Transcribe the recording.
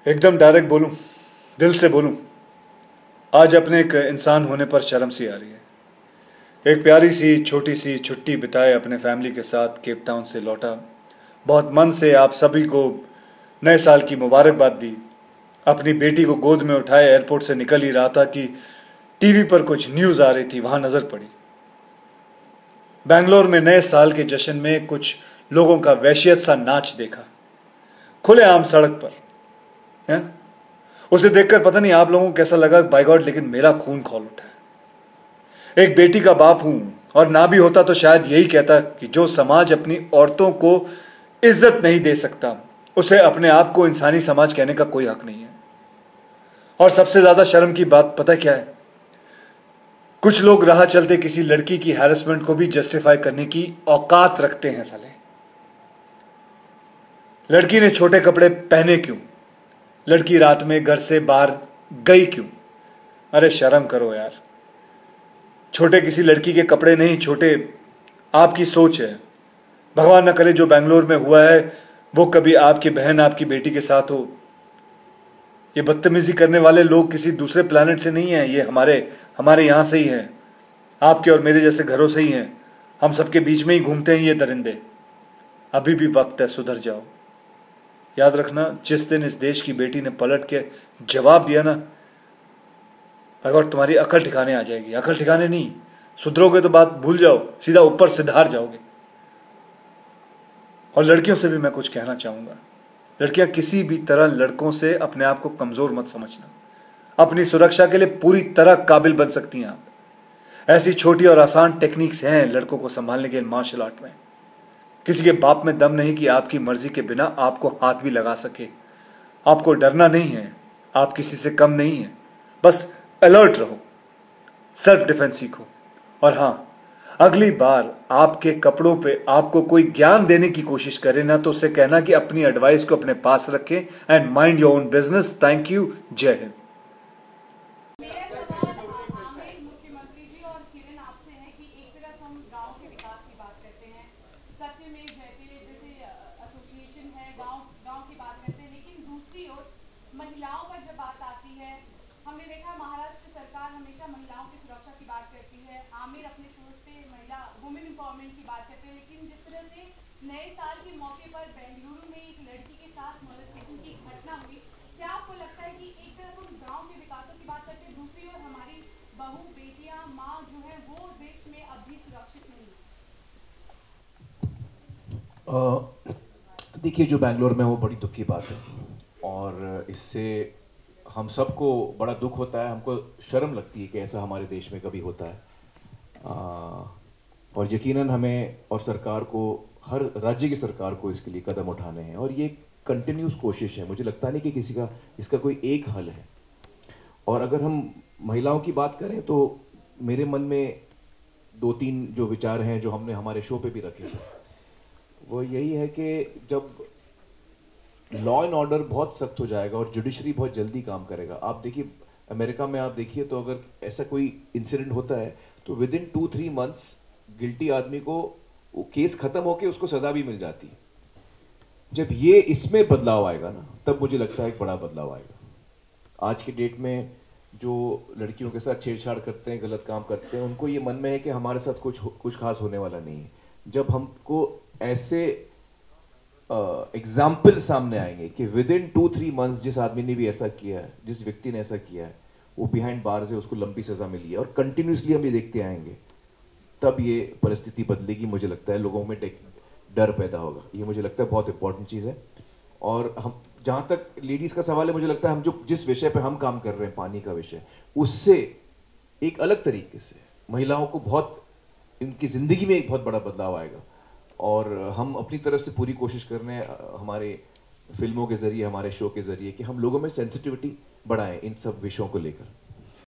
एकदम डायरेक्ट बोलूं, दिल से बोलूं, आज अपने एक इंसान होने पर शर्म सी आ रही है। एक प्यारी सी छोटी सी छुट्टी बिताए अपने फैमिली के साथ केप टाउन से लौटा। बहुत मन से आप सभी को नए साल की मुबारकबाद दी। अपनी बेटी को गोद में उठाए एयरपोर्ट से निकल ही रहा था कि टीवी पर कुछ न्यूज़ आ रही थी, वहां नजर पड़ी। बैंगलोर में नए साल के जश्न में कुछ लोगों का वहशियत सा नाच देखा, खुलेआम सड़क पर है। उसे देखकर पता नहीं आप लोगों को कैसा लगा, बाय गॉड, लेकिन मेरा खून खौल उठा है। एक बेटी का बाप हूं, और ना भी होता तो शायद यही कहता कि जो समाज अपनी औरतों को इज्जत नहीं दे सकता, उसे अपने आप को इंसानी समाज कहने का कोई हक नहीं है। और सबसे ज्यादा शर्म की बात पता क्या है? कुछ लोग राह चलते किसी लड़की की हैरेसमेंट को भी जस्टिफाई करने की औकात रखते हैं। साले, लड़की ने छोटे कपड़े पहने क्यों? लड़की रात में घर से बाहर गई क्यों? अरे शर्म करो यार। छोटे किसी लड़की के कपड़े नहीं, छोटे आपकी सोच है। भगवान न करे जो बेंगलोर में हुआ है वो कभी आपकी बहन, आपकी बेटी के साथ हो। ये बदतमीजी करने वाले लोग किसी दूसरे प्लेनेट से नहीं है, ये हमारे यहां से ही हैं। आपके और मेरे जैसे घरों से ही हैं। हम सबके बीच में ही घूमते हैं ये दरिंदे। अभी भी वक्त है, सुधर जाओ। याद रखना, जिस दिन इस देश की बेटी ने पलट के जवाब दिया ना, अगर तुम्हारी अकल ठिकाने आ जाएगी। अकल ठिकाने नहीं, सुधरोगे तो बात भूल जाओ, सीधा ऊपर सिधार जाओगे। और लड़कियों से भी मैं कुछ कहना चाहूंगा। लड़कियां किसी भी तरह लड़कों से अपने आप को कमजोर मत समझना। अपनी सुरक्षा के लिए पूरी तरह काबिल बन सकती हैं आप। ऐसी छोटी और आसान टेक्निक्स हैं लड़कों को संभालने के मार्शल आर्ट में। किसी के बाप में दम नहीं कि आपकी मर्जी के बिना आपको हाथ भी लगा सके। आपको डरना नहीं है, आप किसी से कम नहीं है। बस अलर्ट रहो, सेल्फ डिफेंस सीखो। और हां, अगली बार आपके कपड़ों पे आपको कोई ज्ञान देने की कोशिश करे ना, तो उससे कहना कि अपनी एडवाइस को अपने पास रखें and mind your own business. Thank you. जय हिंद। महिलाओं पर जब बात आती है, हमने देखा महाराष्ट्र सरकार हमेशा महिलाओं की सुरक्षा की बात करती है। आमिर अपने शोज पे महिला वुमेन एम्पावरमेंट की बात करते हैं, लेकिन जिस तरह से नए साल के मौके पर बेंगलुरु में एक लड़की के साथ मोलेस्टेशन की घटना हुई, क्या आपको लगता है कि एक तरफ हम गांव के विकासों की बात करते हैं, दूसरी ओर हमारी बहू, बेटियां, माँ जो है वो देश में अब भी सुरक्षित नहीं है? देखिए, जो बैंगलोर में वो बड़ी दुख की बात है, और इससे हम सबको बड़ा दुख होता है। हमको शर्म लगती है कि ऐसा हमारे देश में कभी होता है। और यकीनन हमें और सरकार को, हर राज्य की सरकार को इसके लिए कदम उठाने हैं, और ये कंटिन्यूस कोशिश है। मुझे लगता नहीं कि किसी का इसका कोई एक हल है। और अगर हम महिलाओं की बात करें तो मेरे मन में दो तीन जो विचार हैं जो हमने हमारे शो पे भी रखे थे, वो यही है कि जब लॉ एंड ऑर्डर बहुत सख्त हो जाएगा और जुडिशरी बहुत जल्दी काम करेगा। आप देखिए, अमेरिका में आप देखिए तो अगर ऐसा कोई इंसिडेंट होता है तो विद इन 2-3 मंथ्स गिल्टी आदमी को वो केस खत्म होके उसको सजा भी मिल जाती है। जब ये इसमें बदलाव आएगा ना, तब मुझे लगता है एक बड़ा बदलाव आएगा। आज के डेट में जो लड़कियों के साथ छेड़छाड़ करते हैं, गलत काम करते हैं, उनको ये मन में है कि हमारे साथ कुछ खास होने वाला नहीं है। जब हमको ऐसे एग्जाम्पल सामने आएंगे कि विद इन 2-3 मंथ्स जिस आदमी ने भी ऐसा किया है, जिस व्यक्ति ने ऐसा किया है, वो बिहाइंड बार्स है, उसको लंबी सजा मिली है, और कंटिन्यूसली हम ये देखते आएंगे, तब ये परिस्थिति बदलेगी। मुझे लगता है लोगों में डर पैदा होगा। ये मुझे लगता है बहुत इंपॉर्टेंट चीज़ है। और हम, जहाँ तक लेडीज़ का सवाल है, मुझे लगता है हम जिस विषय पे हम काम कर रहे हैं, पानी का विषय, उससे एक अलग तरीके से महिलाओं को बहुत, इनकी ज़िंदगी में एक बहुत बड़ा बदलाव आएगा। और हम अपनी तरफ से पूरी कोशिश कर रहे हैं, हमारे फिल्मों के ज़रिए, हमारे शो के ज़रिए, कि हम लोगों में सेंसिटिविटी बढ़ाएं इन सब विषयों को लेकर।